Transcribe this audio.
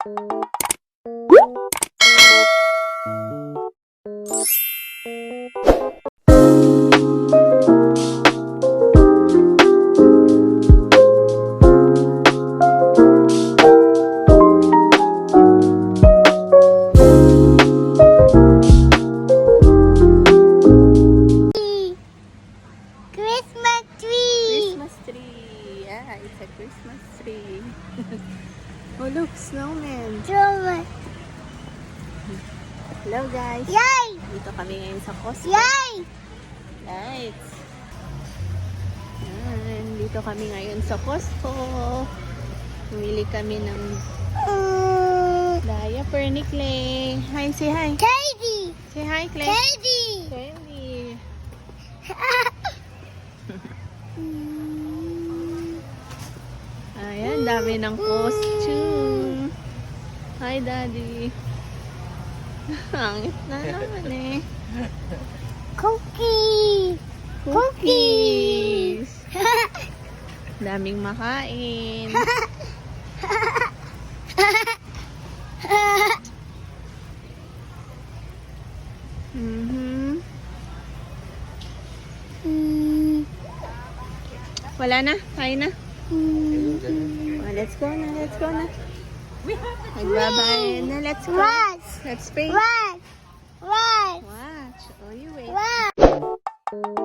Christmas tree. Christmas tree. Yeah, it's a Christmas tree. Oh, look, snowman. Snowman. Hello, guys. Yay! Dito kami ngayon sa Costco. Yay! Lights. Yan, dito kami ngayon sa Costco. Pumili kami ng diaper ni Clay. Hi, say hi. Katie. Say hi, Clay. Katie. Candy. Ayan, dami ng costume. Hi, Daddy. Hangit na naman eh. Cookie. Cookies. Daming makain. Mhm. Wala na? Kain na? Oh, let's go na, let's go na. Magbabay na, let's go. Watch. Let's pray. Watch. Watch. Watch. Oh, you wait. Watch.